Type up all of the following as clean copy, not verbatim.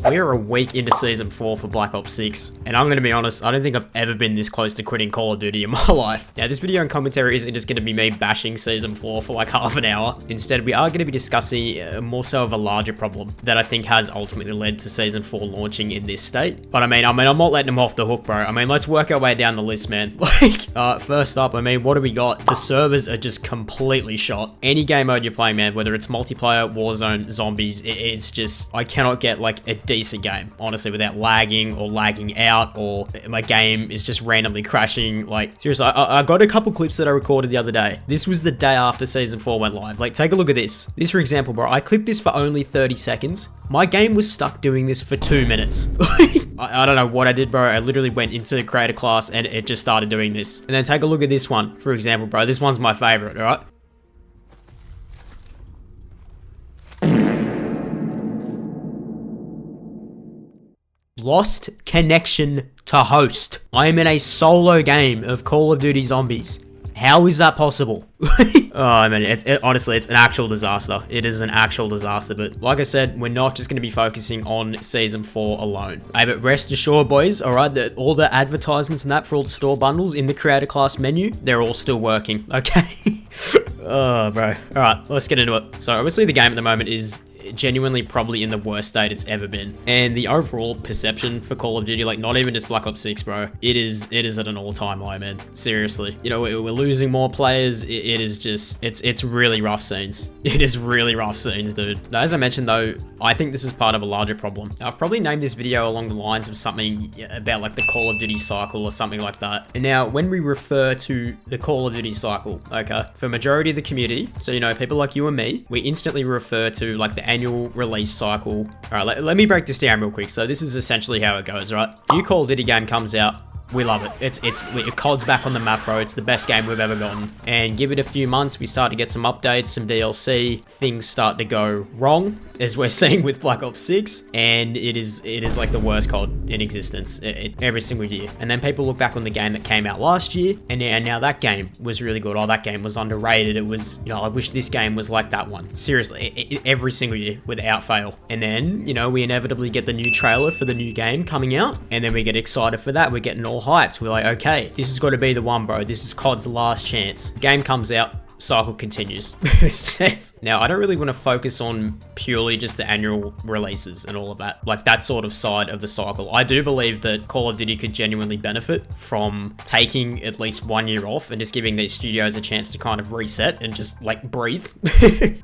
We're a week into Season 4 for Black Ops 6, and I'm going to be honest, I don't think I've ever been this close to quitting Call of Duty in my life. Now, this video and commentary isn't just going to be me bashing Season 4 for like half an hour. Instead, we are going to be discussing more so of a larger problem that I think has ultimately led to Season 4 launching in this state. But I mean, I'm not letting them off the hook, bro. I mean, let's work our way down the list, man. First up, I mean, what do we got? The servers are just completely shot. Any game mode you're playing, man, whether it's multiplayer, Warzone, zombies, it's just, I cannot get like a decent game, honestly, without lagging or lagging out, or my game is just randomly crashing. Like, seriously, I got a couple clips that I recorded the other day. This was the day after Season 4 went live. Like, take a look at this. This, for example, bro, I clipped this for only 30 seconds. My game was stuck doing this for 2 minutes. I don't know what I did, bro. I literally went into creator class and it just started doing this. And then take a look at this one, for example, bro. This one's my favorite, all right? Lost connection to host. I am in a solo game of Call of Duty Zombies. How is that possible? Oh, man, honestly, it's an actual disaster. It is an actual disaster. But like I said, we're not just going to be focusing on Season 4 alone. Hey, but rest assured, boys, all right, that all the advertisements and that for all the store bundles in the creator class menu, they're all still working, okay? Oh, bro. All right, let's get into it. So obviously the game at the moment is genuinely probably in the worst state it's ever been, and the overall perception for Call of Duty, like not even just Black Ops 6, bro, it is at an all-time low, man. Seriously, you know, we're losing more players. It is just, it's really rough scenes. It is really rough scenes, dude. Now, as I mentioned though, I think this is part of a larger problem. I've probably named this video along the lines of something about like the Call of Duty cycle or something like that. And now when we refer to the Call of Duty cycle, okay, for majority of the community, so you know, people like you and me, we instantly refer to like the annual release cycle. All right, let me break this down real quick. So this is essentially how it goes, right? New Call of Duty game comes out. We love it. It COD's back on the map, bro. It's the best game we've ever gotten. And give it a few months, we start to get some updates, some DLC. Things start to go wrong, as we're seeing with Black Ops 6. And it is like the worst COD in existence every single year. And then people look back on the game that came out last year, and now that game was really good. Oh, that game was underrated. It was, you know, I wish this game was like that one. Seriously, every single year without fail. And then, you know, we inevitably get the new trailer for the new game coming out, and then we get excited for that. We're getting all hyped. We're like, okay, this has got to be the one, bro. This is COD's last chance. Game comes out, cycle continues. Now, I don't really want to focus on purely just the annual releases and all of that, like that sort of side of the cycle. I do believe that Call of Duty could genuinely benefit from taking at least 1 year off and just giving these studios a chance to kind of reset and just like breathe.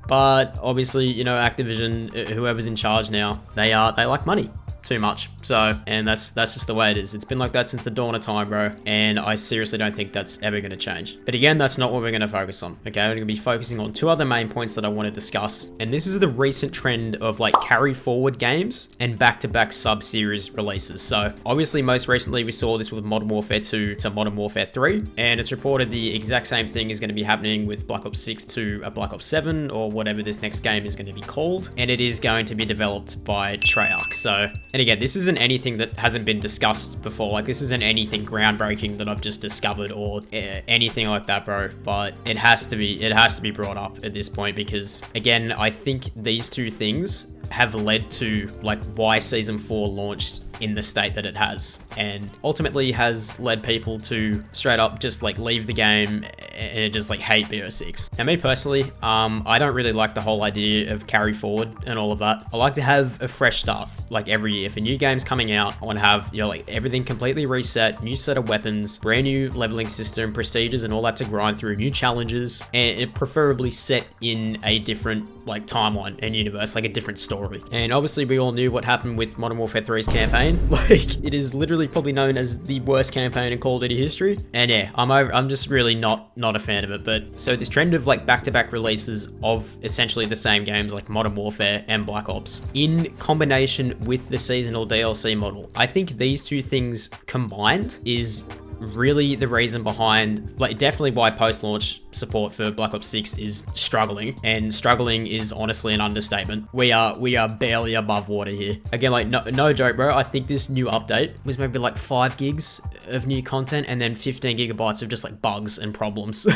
But obviously, you know, Activision, whoever's in charge now, they like money too much. So, and that's just the way it is. It's been like that since the dawn of time, bro. And I seriously don't think that's ever going to change. But again, that's not what we're going to focus on. Okay, we're going to be focusing on two other main points that I want to discuss. And this is the recent trend of like carry forward games and back-to-back sub-series releases. So obviously most recently we saw this with Modern Warfare 2 to Modern Warfare 3. And it's reported the exact same thing is going to be happening with Black Ops 6 to a Black Ops 7 or whatever this next game is going to be called. And it is going to be developed by Treyarch. So, and again, this isn't anything that hasn't been discussed before. Like, this isn't anything groundbreaking that I've just discovered or anything like that, bro. But it has to be brought up at this point because, again, I think these two things have led to like why Season 4 launched in the state that it has, and ultimately has led people to straight up just like leave the game and just like hate BO6. Now, me personally, I don't really like the whole idea of carry forward and all of that. I like to have a fresh start, like every year. If a new game's coming out, I want to have, you know, like everything completely reset, new set of weapons, brand new leveling system, procedures, and all that to grind through, new challenges, and it preferably set in a different like timeline and universe, like a different story. And obviously we all knew what happened with Modern Warfare 3's campaign. Like, it is literally probably known as the worst campaign in Call of Duty history. And yeah, I'm just really not a fan of it. But so this trend of like back-to-back releases of essentially the same games like Modern Warfare and Black Ops in combination with the seasonal DLC model, I think these two things combined is really the reason behind, like, definitely why post-launch support for Black Ops 6 is struggling, and struggling is honestly an understatement. We are barely above water here. Again, like no joke, bro. I think this new update was maybe like 5 gigs of new content and then 15 gigabytes of just like bugs and problems.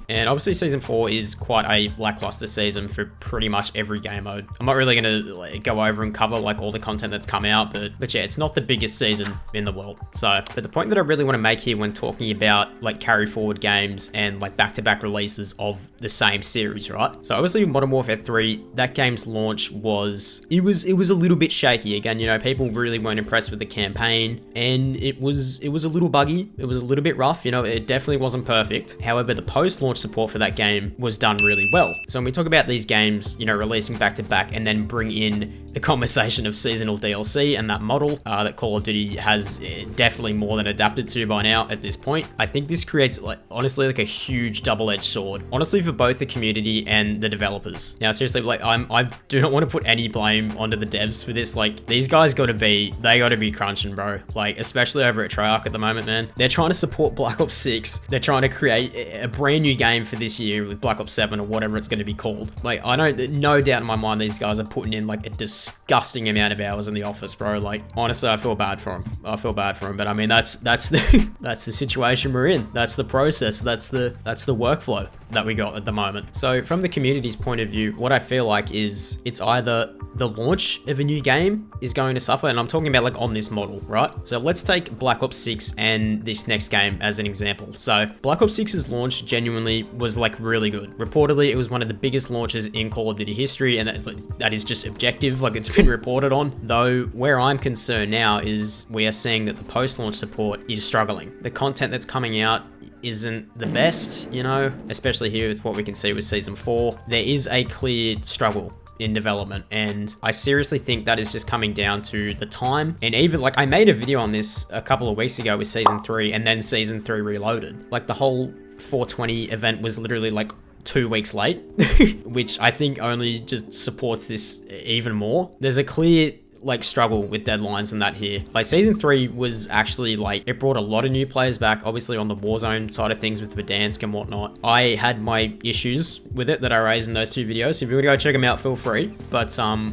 And obviously season 4 is quite a lackluster season for pretty much every game mode. I'm not really gonna like go over and cover like all the content that's come out, but yeah, it's not the biggest season in the world. So, but the point that I really want to make here when talking about like carry forward games and like back-to-back releases of the same series, right? So obviously Modern Warfare 3, that game's launch was a little bit shaky. Again, you know, people really weren't impressed with the campaign, and it was a little buggy. It was a little bit rough, you know, it definitely wasn't perfect. However, the post-launch support for that game was done really well. So when we talk about these games, you know, releasing back-to-back and then bring in the conversation of seasonal DLC and that model that Call of Duty has definitely more than adapted to by now at this point, I think this creates like honestly like a huge double-edged sword, honestly, for both the community and the developers. Now seriously, like I do not want to put any blame onto the devs for this. Like these guys gotta be crunching, bro. Like especially over at Treyarch at the moment, man. They're trying to support Black Ops 6. They're trying to create a brand new game for this year with Black Ops 7 or whatever it's going to be called. Like I don't, no doubt in my mind these guys are putting in like a disgusting amount of hours in the office, bro. Like honestly, I feel bad for them. But I mean that's the that's the situation we're in. That's the process. That's the workflow that we got at the moment. So from the community's point of view, what I feel like is it's either the launch of a new game is going to suffer, and I'm talking about like on this model, right? So let's take Black Ops 6 and this next game as an example. So Black Ops 6's launch genuinely was like really good. Reportedly, it was one of the biggest launches in Call of Duty history, and that is just objective, like it's been reported on. Though where I'm concerned now is we are seeing that the post-launch support is struggling. The content that's coming out isn't the best, you know, especially here with what we can see with season 4. There is a clear struggle in development, and I seriously think that is just coming down to the time. And even like I made a video on this a couple of weeks ago with season 3 and then season 3 reloaded. Like the whole 420 event was literally like 2 weeks late, which I think only just supports this even more. There's a clear like struggle with deadlines and that here. Like season 3 was actually like, it brought a lot of new players back, obviously on the Warzone side of things with Verdansk and whatnot. I had my issues with it that I raised in those 2 videos. So if you want to go check them out, feel free. But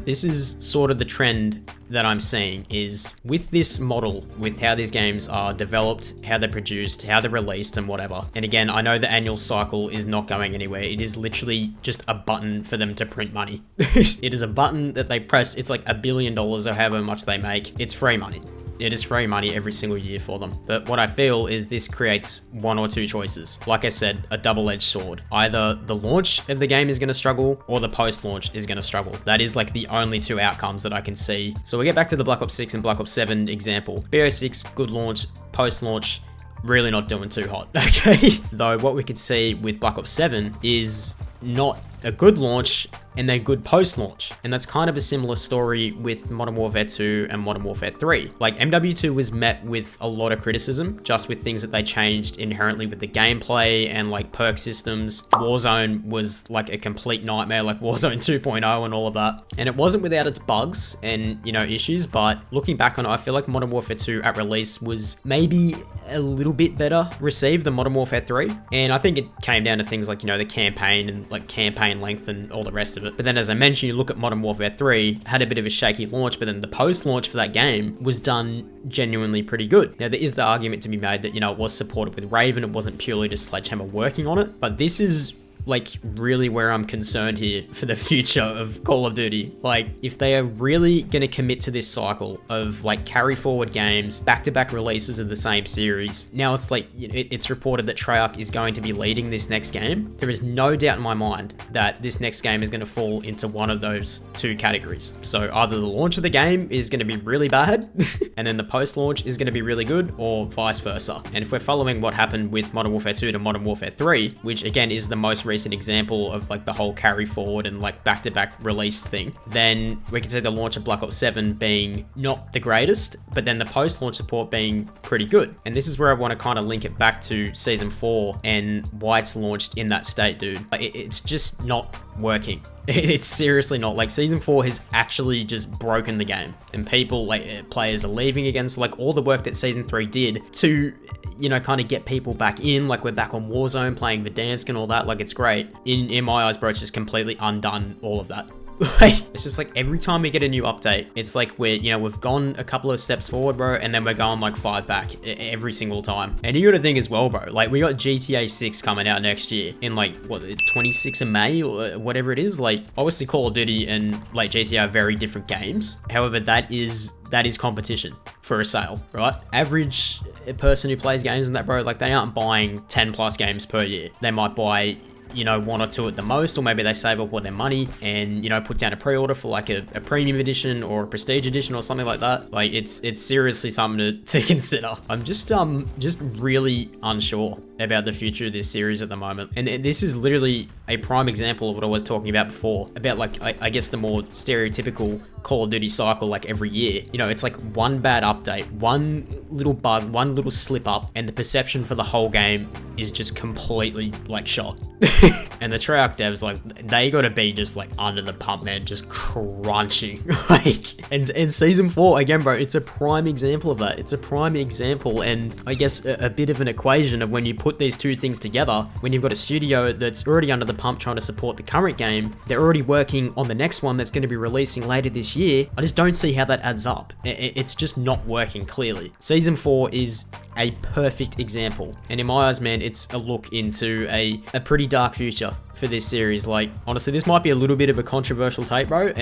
this is sort of the trend that I'm seeing is with this model, with how these games are developed, how they're produced, how they're released and whatever. And again, I know the annual cycle is not going anywhere. It is literally just a button for them to print money. It is a button that they press. It's like $1 billion or however much they make. It's free money. It is free money every single year for them. But what I feel is this creates one or two choices. Like I said, a double-edged sword. Either the launch of the game is going to struggle or the post-launch is going to struggle. That is like the only 2 outcomes that I can see. So we get back to the Black Ops 6 and Black Ops 7 example. BO6, good launch, post-launch, really not doing too hot, okay? Though what we could see with Black Ops 7 is not a good launch and then good post-launch. And that's kind of a similar story with Modern Warfare 2 and Modern Warfare 3. Like MW2 was met with a lot of criticism just with things that they changed inherently with the gameplay and like perk systems. Warzone was like a complete nightmare, like Warzone 2.0 and all of that. And it wasn't without its bugs and, you know, issues, but looking back on it, I feel like Modern Warfare 2 at release was maybe a little bit better received than Modern Warfare 3. And I think it came down to things like, you know, the campaign and like campaign length and all the rest of it. But then as I mentioned, you look at Modern Warfare 3, had a bit of a shaky launch, but then the post-launch for that game was done genuinely pretty good. Now there is the argument to be made that, you know, it was supported with Raven, it wasn't purely just Sledgehammer working on it, but this is like really where I'm concerned here for the future of Call of Duty. Like if they are really going to commit to this cycle of like carry forward games, back-to-back releases of the same series. Now it's like, you know, it's reported that Treyarch is going to be leading this next game. There is no doubt in my mind that this next game is going to fall into one of those 2 categories. So either the launch of the game is going to be really bad and then the post-launch is going to be really good, or vice versa. And if we're following what happened with Modern Warfare 2 to Modern Warfare 3, which again is the most recent example of like the whole carry forward and like back-to-back release thing, then we can see the launch of Black Ops 7 being not the greatest, but then the post-launch support being pretty good. And this is where I want to kind of link it back to season 4 and why it's launched in that state, dude. It's just not working. It's seriously not. Like, Season 4 has actually just broken the game, and people, like, players are leaving again. So, like, all the work that Season 3 did to, you know, kind of get people back in, like, we're back on Warzone playing Verdansk and all that, like, it's great. In my eyes, bro, it's just completely undone all of that. Like, it's just like every time we get a new update, it's like we've gone a couple of steps forward, bro, and then we're going like 5 back every single time. And you gotta think as well, bro, like we got GTA 6 coming out next year in like, what, 26th of May or whatever it is. Like, obviously Call of Duty and like GTA are very different games. However, that is competition for a sale, right? Average person who plays games in that, bro, like they aren't buying 10 plus games per year. They might buy, you know, 1 or 2 at the most, or maybe they save up all their money and, you know, put down a pre-order for like a premium edition or a prestige edition or something like that. Like, it's seriously something to consider. I'm just really unsure about the future of this series at the moment. And this is literally a prime example of what I was talking about before, about like, I guess the more stereotypical Call of Duty cycle, like every year. You know, it's like one bad update, one little bug, one little slip up, and the perception for the whole game is just completely like shot. And the Treyarch devs, like, they gotta be just like under the pump, man, just crunching. Like, and Season 4, again, bro, it's a prime example of that. It's a prime example, and I guess a bit of an equation of when you put these two things together, when you've got a studio that's already under the pump trying to support the current game, they're already working on the next one that's going to be releasing later this year. I just don't see how that adds up. It's just not working, clearly. Season 4 is a perfect example, and in my eyes, man, it's a look into a pretty dark future for this series. Like, honestly, this might be a little bit of a controversial take, bro,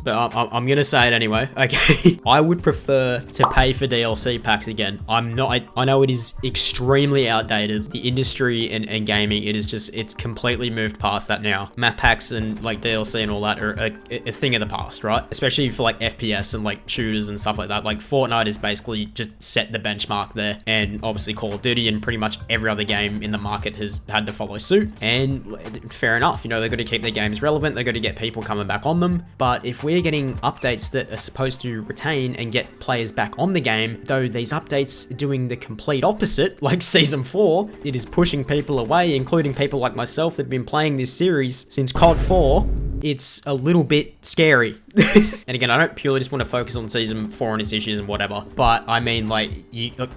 but I'm gonna say it anyway. Okay. I would prefer to pay for DLC packs again. I know it is extremely outdated. The industry and gaming, it's completely moved past that now. Map packs and like DLC and all that are a thing of the past, right? Especially for like FPS and like shooters and stuff like that. Like, Fortnite is basically just set the benchmark there, and obviously Call of Duty and pretty much every other game in the market has had to follow suit. And fair enough, you know, they've got to keep their games relevant, they've got to get people coming back on them. But if we're getting updates that are supposed to retain and get players back on the game, though these updates are doing the complete opposite, like Season 4, it is pushing people away, including people like myself that have been playing this series since COD 4, it's a little bit scary. And again, I don't purely just want to focus on Season 4 and its issues and whatever, but I mean, like,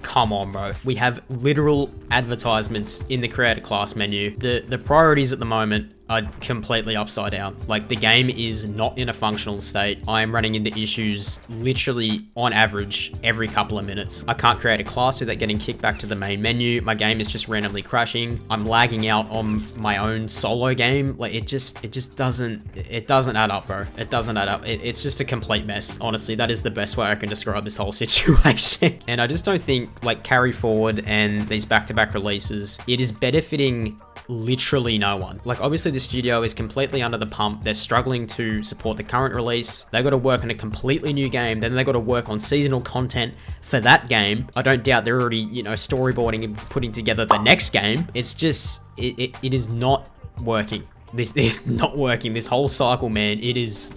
come on, bro. We have literal advertisements in the creator class menu. The priorities at the moment are completely upside down. Like, the game is not in a functional state. I am running into issues literally on average every couple of minutes. I can't create a class without getting kicked back to the main menu. My game is just randomly crashing. I'm lagging out on my own solo game. Like, it just doesn't add up, bro. It doesn't add up. It's just a complete mess. Honestly, that is the best way I can describe this whole situation. And I just don't think, like, carry forward and these back-to-back releases, it is benefiting literally no one. Like, obviously the studio is completely under the pump. They're struggling to support the current release. They've got to work on a completely new game. Then they've got to work on seasonal content for that game. I don't doubt they're already, you know, storyboarding and putting together the next game. It's just, it is not working. This is not working. This whole cycle, man, it's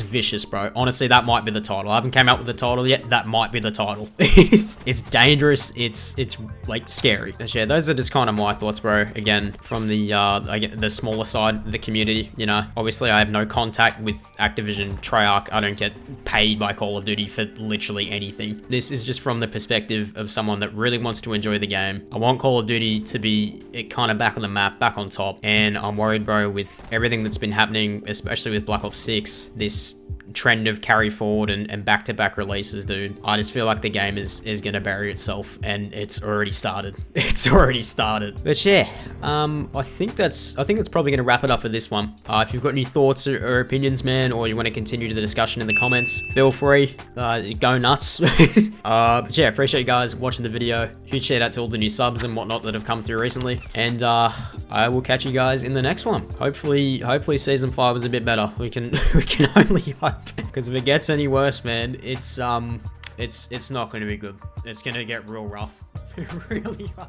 vicious, bro. Honestly, that might be the title. I haven't came out with the title yet. That might be the title. It's dangerous. It's like scary. But yeah, those are just kind of my thoughts, bro. Again, from the smaller side of the community, you know. Obviously, I have no contact with Activision, Treyarch. I don't get paid by Call of Duty for literally anything. This is just from the perspective of someone that really wants to enjoy the game. I want Call of Duty to be kind of back on the map, back on top, and I'm worried, bro, with everything that's been happening, especially with Black Ops 6, this trend of carry forward and back-to-back releases, dude. I just feel like the game is gonna bury itself, and it's already started. It's already started. But yeah, I think that's probably gonna wrap it up for this one. If you've got any thoughts or opinions, man, or you want to continue the discussion in the comments, feel free. Go nuts. But yeah, appreciate you guys watching the video. Huge shout out to all the new subs and whatnot that have come through recently, and I will catch you guys in the next one. Hopefully Season 5 is a bit better. We can only hope. Because if it gets any worse, man, it's not going to be good. It's going to get real rough. Really rough.